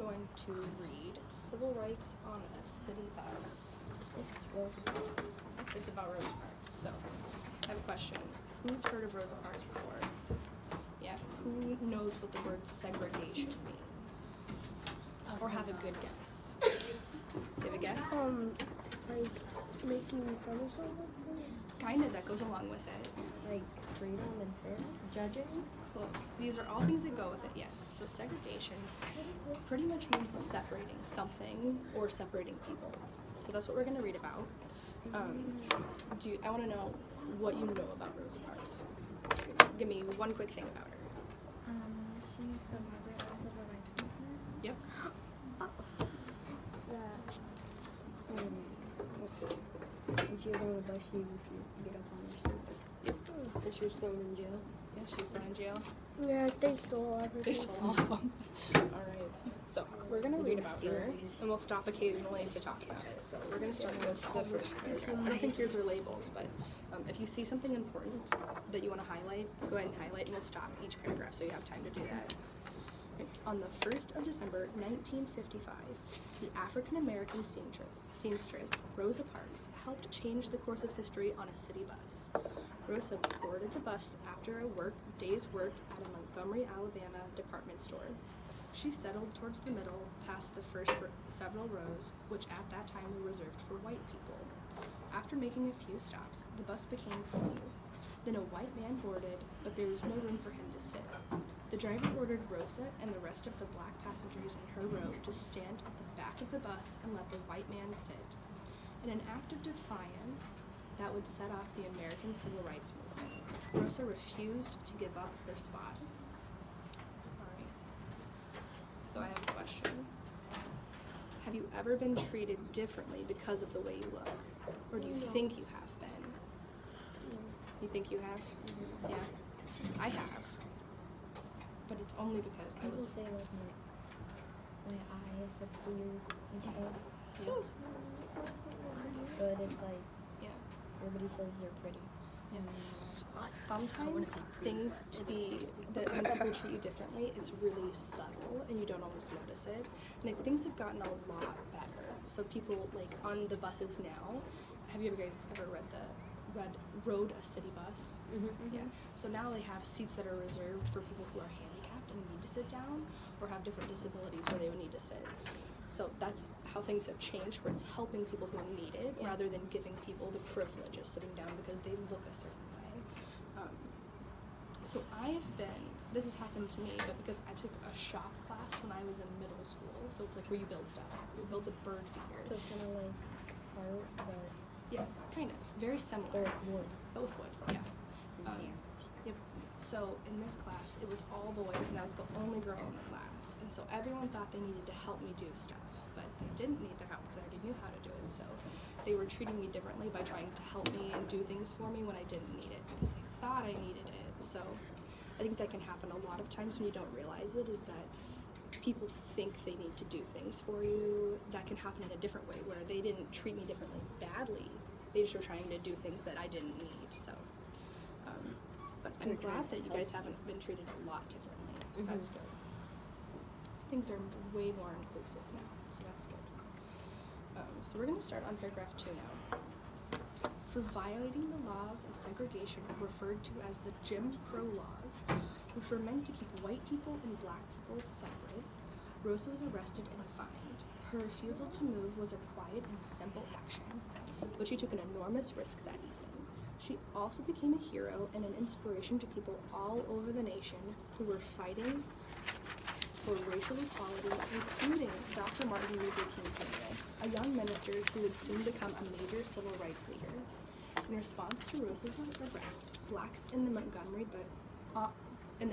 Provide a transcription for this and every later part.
going to read Civil Rights on a City Bus. It's about Rosa Parks. So, I have a question. Who's heard of Rosa Parks before? Yeah. Who knows what the word segregation means? Or have a good guess? Do you have a guess? Like making fun of someone? Kind of, that goes along with it. Like freedom and fair? Judging? Close. These are all things that go with it, yes. So segregation pretty much means separating something or separating people. So that's what we're going to read about. I want to know what you know about Rosa Parks. Give me one quick thing about her. She's the mother of the civil rights movement. Yep. When she was on the bus, she refused to get up on her seat. And she was thrown in jail. Yeah, she was thrown in jail. Yeah, they stole all of her. They stole all of them. Alright. So, we're going to read about her, and we'll stop occasionally to talk about it. So, we're going to start with the first paragraph. I don't think yours are labeled, but if you see something important that you want to highlight, go ahead and highlight, and we'll stop each paragraph so you have time to do that. On the 1st of December, 1955, the African-American seamstress Rosa Parks helped change the course of history on a city bus. Rosa boarded the bus after a day's work at a Montgomery, Alabama department store. She settled towards the middle, past the first several rows, which at that time were reserved for white people. After making a few stops, the bus became full. Then a white man boarded, but there was no room for him to sit. The driver ordered Rosa and the rest of the black passengers in her row to stand at the back of the bus and let the white man sit. In an act of defiance that would set off the American Civil Rights Movement, Rosa refused to give up her spot. Alright. So I have a question. Have you ever been treated differently because of the way you look? Or do you think you have been? You think you have? Yeah. I have. But it's only because I was... People say like my eyes look weird and stuff. So, But it's like, yeah. everybody says they're pretty. Yeah. Sometimes things that when people treat you differently, it's really subtle and you don't always notice it. And things have gotten a lot better. So people, like on the buses now, have you guys ever rode a city bus? Yeah. So now they have seats that are reserved for people who are handicapped and need to sit down, or have different disabilities where they would need to sit. So that's how things have changed, where it's helping people who need it, rather than giving people the privilege of sitting down because they look a certain way. So this has happened to me, but because I took a shop class when I was in middle school, so it's like where you build stuff. We built a bird figure. So it's kind of like art, but... Yeah, kind of. Very similar. Or with wood. But with wood, yeah. Yep. So in this class, it was all boys, and I was the only girl in the class. And so everyone thought they needed to help me do stuff, but I didn't need their help because I already knew how to do it. So they were treating me differently by trying to help me and do things for me when I didn't need it because they thought I needed it. So I think that can happen a lot of times when you don't realize it, is that people think they need to do things for you. That can happen in a different way, where they didn't treat me differently badly. They just were trying to do things that I didn't need. So, but I'm glad that you guys haven't been treated a lot differently. That's good. Things are way more inclusive now, so that's good. So we're going to start on paragraph 2 now. For violating the laws of segregation referred to as the Jim Crow laws, which were meant to keep white people and black people separate, Rosa was arrested and fined. Her refusal to move was a quiet and simple action, but she took an enormous risk that evening. She also became a hero and an inspiration to people all over the nation who were fighting for racial equality, including Dr. Martin Luther King Jr., a young minister who would soon become a major civil rights leader. In response to Rosa's arrest, blacks in the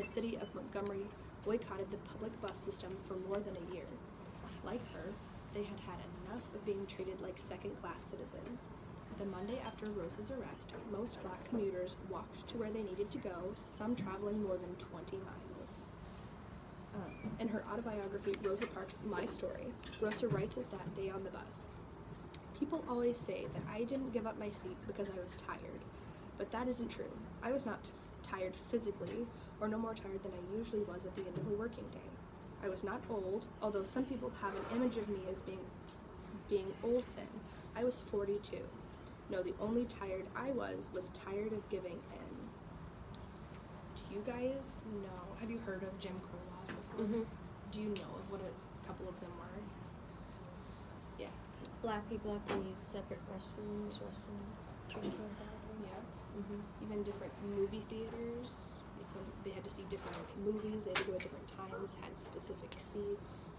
city of Montgomery boycotted the public bus system for more than a year. Like her, they had had enough of being treated like second-class citizens. The Monday after Rosa's arrest, most black commuters walked to where they needed to go, some traveling more than 20 miles. In her autobiography, Rosa Parks' My Story, Rosa writes of that day on the bus. People always say that I didn't give up my seat because I was tired, but that isn't true. I was not tired physically, or no more tired than I usually was at the end of a working day. I was not old, although some people have an image of me as being old thin. I was 42. No, the only tired I was tired of giving in. Do you guys know, have you heard of Jim Crow laws before? Mhm. Do you know of what a couple of them were? Yeah. Black people have to use separate restrooms. Yeah. Mhm. Even different movie theaters. They had to see different movies. They had to go at different times. Had specific seats.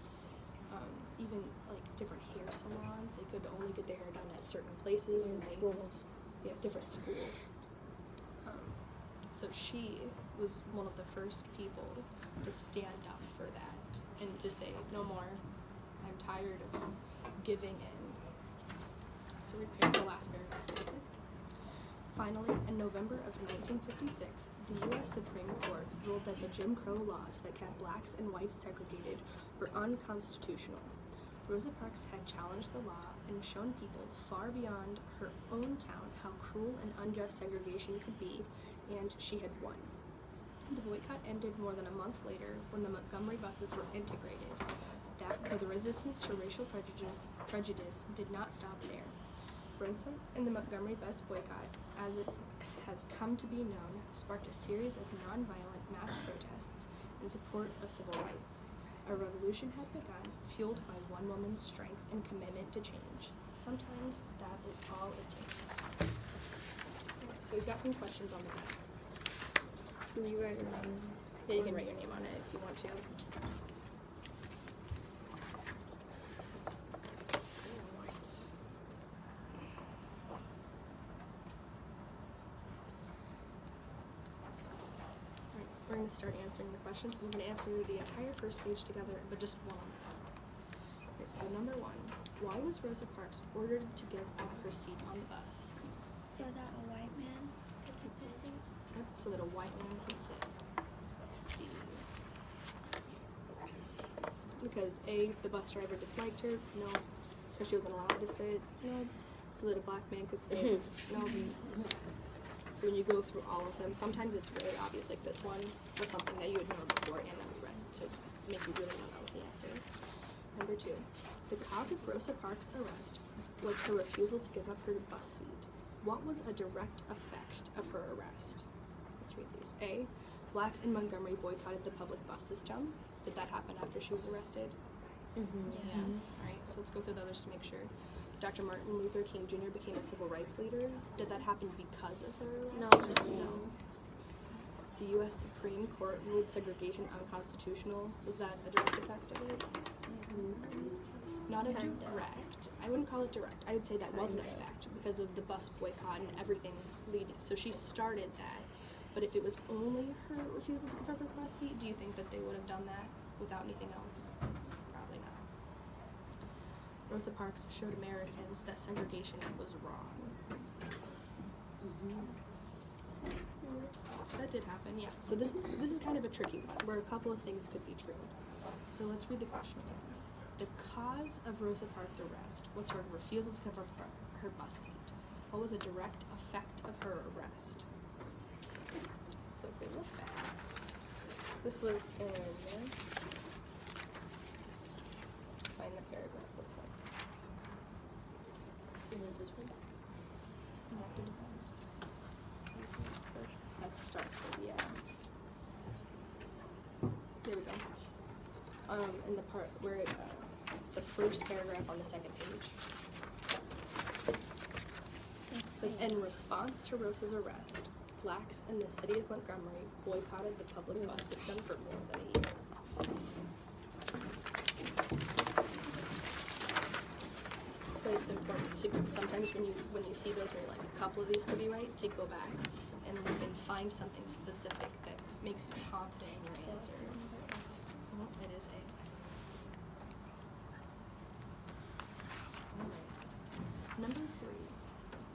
Even like different hair salons. They could only get their hair done at certain places. And they, schools. Yeah, different schools. So she was one of the first people to stand up for that and to say, no more. I'm tired of giving in. So read the last paragraph real quick. Finally, in November of 1956, the U.S. Supreme Court ruled that the Jim Crow laws that kept blacks and whites segregated were unconstitutional. Rosa Parks had challenged the law and shown people far beyond her own town how cruel and unjust segregation could be, and she had won. The boycott ended more than a month later when the Montgomery buses were integrated. But the resistance to racial prejudice did not stop there. Rosa and the Montgomery bus boycott, as it has come to be known, sparked a series of nonviolent mass protests in support of civil rights. A revolution had begun, fueled by one woman's strength and commitment to change. Sometimes that is all it takes. Okay, so we've got some questions on the back. Do you write your name? Yeah, you can write your name on it if you want to. We're going to start answering the questions. We're going to answer the entire first page together, but just one on the back. Okay, so number 1, why was Rosa Parks ordered to give up her seat on the bus? So that a white man could take the seat? Yep, so that a white man could sit. So that's D. Because A, the bus driver disliked her? No. Because she wasn't allowed to sit? No. So that a black man could sit? No. So when you go through all of them, sometimes it's really obvious, like this one was something that you had known before and then we read to make you really know that was the answer. Number 2, the cause of Rosa Parks' arrest was her refusal to give up her bus seat. What was a direct effect of her arrest? Let's read these. A, blacks in Montgomery boycotted the public bus system. Did that happen after she was arrested? Mhm. Yes. All right, so let's go through the others to make sure. Dr. Martin Luther King Jr. became a civil rights leader. Did that happen because of her arrest? No. The U.S. Supreme Court ruled segregation unconstitutional. Was that a direct effect of it? Not a Kinda. direct. I wouldn't call it direct. I would say that was an effect because of the bus boycott and everything leading. So she started that. But if it was only her refusal to give up her bus seat, do you think that they would have done that without anything else? Probably not. Rosa Parks showed Americans that segregation was wrong. That did happen, yeah. So this is kind of a tricky one, where a couple of things could be true. So let's read the question again. The cause of Rosa Parks' arrest was her refusal to give up her bus seat. What was a direct effect of her arrest? So if we look back, this was in, let's find the paragraph real quick. This one? Enacted defense. That starts it, yeah. There we go. In the part where it, the first paragraph on the second page. It says, in response to Rosa's arrest, blacks in the city of Montgomery boycotted the public bus system for more than a year. That's why it's important to, sometimes when you see those where you're like, a couple of these could be right, to go back and then find something specific that makes you confident in your answer. It is A. Number 3,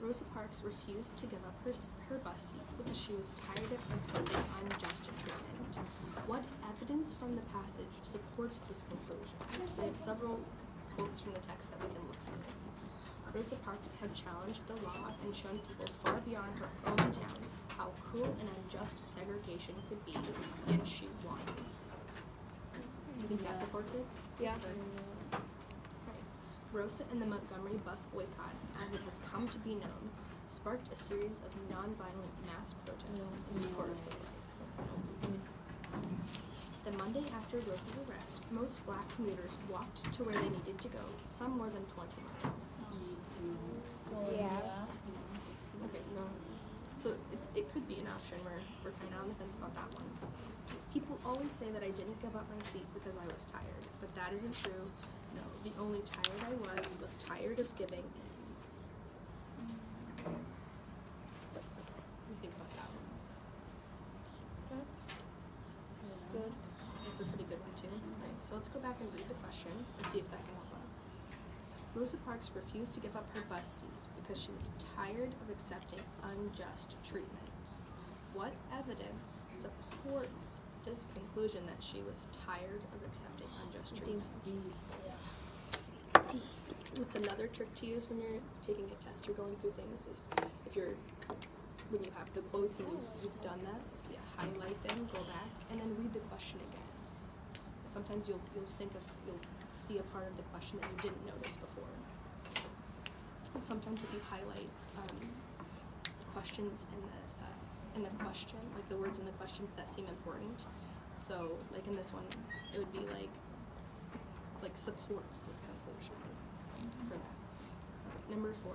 Rosa Parks refused to give up her bus seat because she was tired of accepting unjust treatment. What evidence from the passage supports this conclusion? So I have several quotes from the text that we can look through. Rosa Parks had challenged the law and shown people far beyond her own town how cruel and unjust segregation could be, and she won. Do you think that supports it? Yeah. Good. Alright. Rosa and the Montgomery bus boycott, as it has come to be known, sparked a series of nonviolent mass protests in support of civil rights. The Monday after Rosa's arrest, most black commuters walked to where they needed to go, some more than 20 miles. Yeah. Okay, no. So it could be an option. We're kind of on the fence about that one. People always say that I didn't give up my seat because I was tired, but that isn't true. No, the only tired I was tired of giving in. What do you think about that one? That's good. That's a pretty good one too. Right, so let's go back and read the question and see if that can help us. Rosa Parks refused to give up her bus seat because she was tired of accepting unjust treatment. What evidence supports this conclusion that she was tired of accepting unjust treatment? What's another trick to use when you're taking a test or going through things is when you have the quotes and you've done that, is highlight them, go back, and then read the question again. Sometimes you'll see a part of the question that you didn't notice before. And sometimes if you highlight questions in the question, like the words in the questions that seem important. So like in this one, it would be like supports this conclusion for that. Okay, number 4.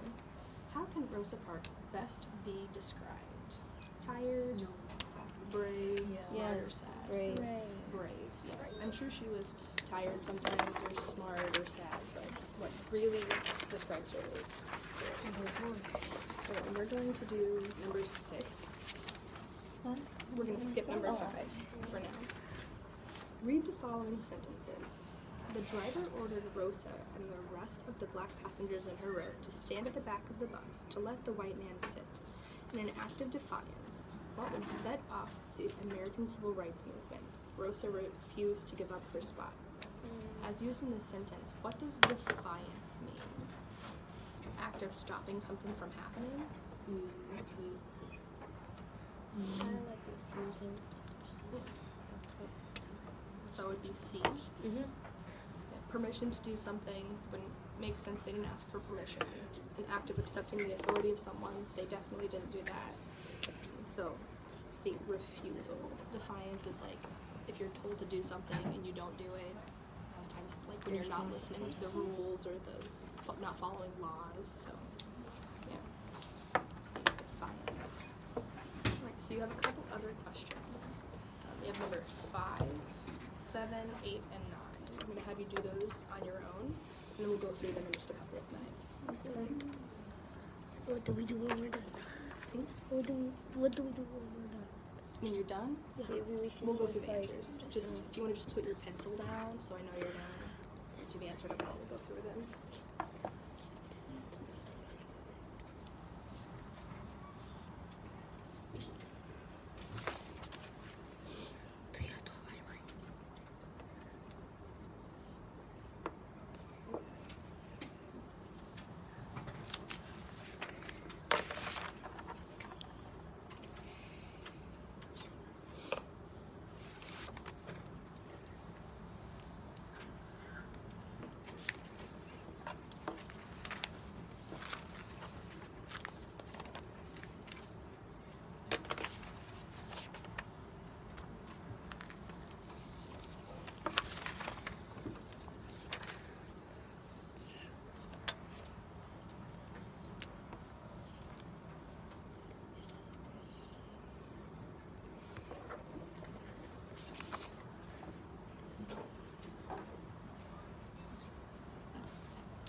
How can Rosa Parks best be described? Tired, brave, smart, or sad? Brave. Brave, yes. I'm sure she was tired sometimes, or smart, or sad, but what really describes her is brave. Okay, and we're going to do number 6. We're going to skip number 5 for now. Read the following sentences. The driver ordered Rosa and the rest of the black passengers in her row to stand at the back of the bus to let the white man sit. In an act of defiance, what would set off the American Civil Rights Movement, Rosa refused to give up her spot. As used in this sentence, what does defiance mean? Act of stopping something from happening? Kind of like refusing. So it would be C. Mm-hmm. Permission to do something wouldn't make sense. They didn't ask for permission. An act of accepting the authority of someone, they definitely didn't do that. So, C, refusal. Defiance is like if you're told to do something and you don't do it. Sometimes, like when you're not listening to the rules or not following laws. So, yeah. So be defiant. Alright, so you have a couple other questions. You have number 5, 7, 8, and 9. I'm going to have you do those on your own, and then we'll go through them in just a couple of minutes. Okay. What do we do when we're done? What do we do when we're done? When you're done, Maybe we should we'll go through the like, answers. Just if you want to just put your pencil down, so I know you're done. Once you've answered them all, we'll go through them.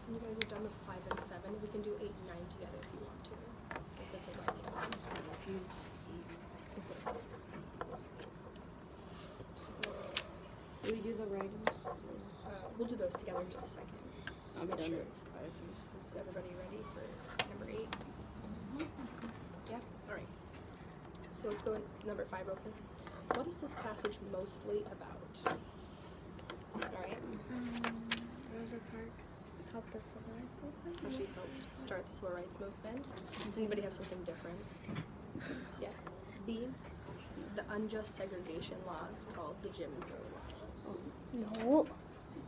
When you guys are done with 5 and 7, we can do 8 and 9 together if you want to, since it's a writing one. Do we do the writing? We'll do those together in just a second. I'm Make done sure. with 5. Is everybody ready for number 8? Yeah? Alright. So let's go in number 5 real quick. What is this passage mostly about? Alright. Rosa Parks helped the civil rights movement. How she helped start the civil rights movement. Anybody have something different? Yeah. B. The unjust segregation laws called the Jim Crow laws. laws. No.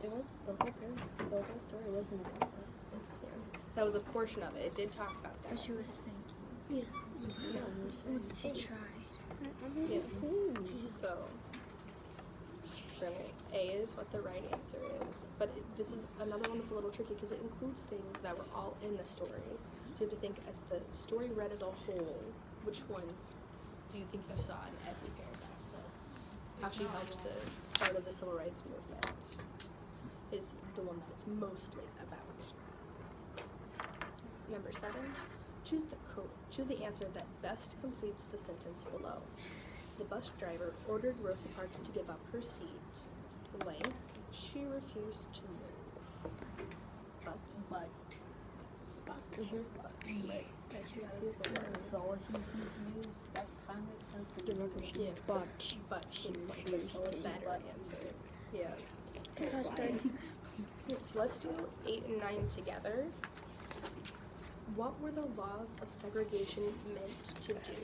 It was the whole story wasn't about that. Yeah. That was a portion of it. It did talk about that. What she was thinking. Yeah. She tried. Yeah. So, A is what the right answer is. But this is another one that's a little tricky because it includes things that were all in the story. So you have to think as the story read as a whole, which one do you think you saw in every paragraph? So how she helped the start of the civil rights movement is the one that it's mostly about. Number 7, choose the answer that best completes the sentence below. The bus driver ordered Rosa Parks to give up her seat. Blank. She refused to move. But. Yes. But. That she refused to move. So she refused to move. That kind of makes sense to me. Yeah. But seems like the better answer. Yeah. So let's do 8 and 9 together. What were the laws of segregation meant to do?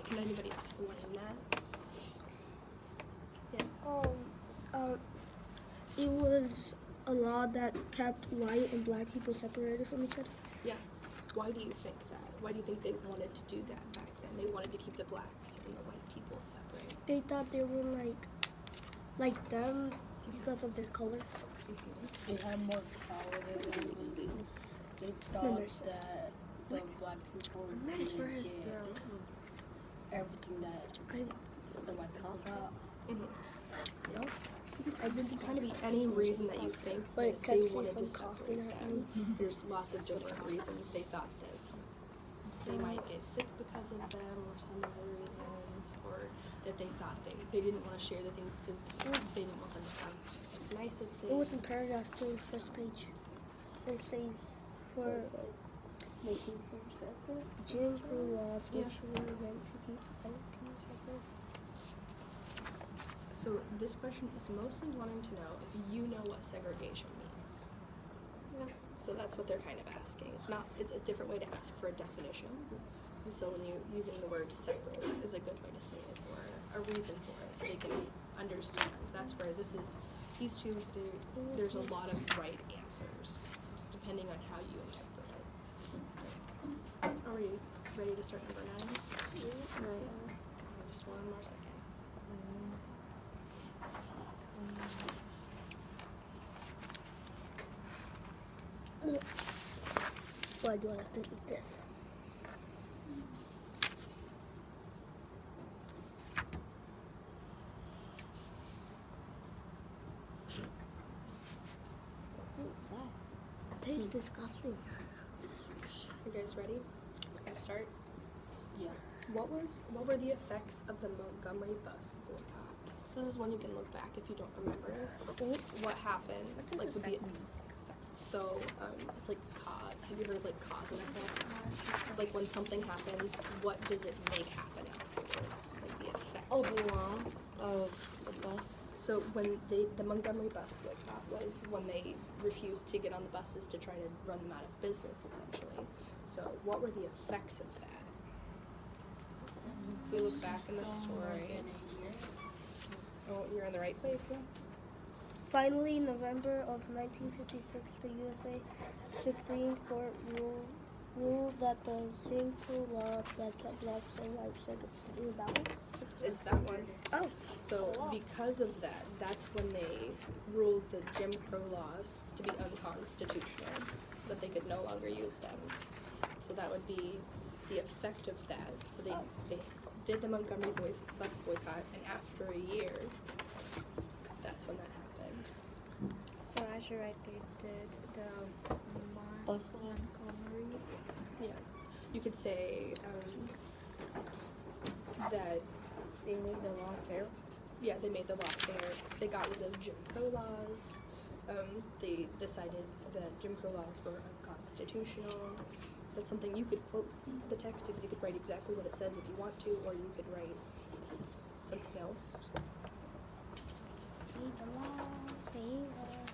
Can anybody explain that? Yeah. It was a law that kept white and black people separated from each other. Yeah. Why do you think that? Why do you think they wanted to do that back then? They wanted to keep the blacks and the white people separate. They thought they were like them because of their color. They had more power than them. They thought that the black people It's for his get throat. everything that the white people got. Mm-hmm. Yep. It can kind of be any reason that you think But it that they kept you wanted from to coughing separate at them. There's lots of different reasons they thought that they might get sick because of them, or some other reasons, or that they thought they didn't want to share the things because they didn't want them to have as nice of things. It was in paragraph 2, first page. It says for Making things separate. Jim Crow laws, Yeah. which were meant to keep white people separate. So this question is mostly wanting to know if you know what segregation means. So that's what they're kind of asking. It's a different way to ask for a definition. And so when you're using the word separate is a good way to say it, or a reason for it, so they can understand. That's where these two, there's a lot of right answers, depending on how you interpret it. Are we ready to start number 9? Right. Just one more second. Why do I have to eat this? It tastes disgusting. You guys ready? I'll start. Yeah. What were the effects of the Montgomery bus boycott? So this is one you can look back if you don't remember. What happened? Like with the effects. So it's like cause. Have you heard of like cause and effect? Like when something happens, what does it make happen afterwards? Like the effect. Oh, the loss of the bus. So when the Montgomery bus boycott was when they refused to get on the buses to try to run them out of business, essentially. So what were the effects of that? If we look back in the story. Oh, you're in the right place, yeah? Finally, in November of 1956, the USA Supreme Court ruled that the Jim Crow laws that kept blacks and whites segregated. That one? It's that one. Oh. So because of that, that's when they ruled the Jim Crow laws to be unconstitutional, that they could no longer use them. So that would be the effect of that. So they did the Montgomery bus boycott, and after a year, that's when that happened. So as you write, they did the Bus Montgomery. Yeah, you could say that They made the law fair. yeah, they made the law fair. They got rid of Jim Crow laws. They decided that Jim Crow laws were unconstitutional. That's something you could quote the text, you could write exactly what it says if you want to, or you could write something else. Made the laws favor.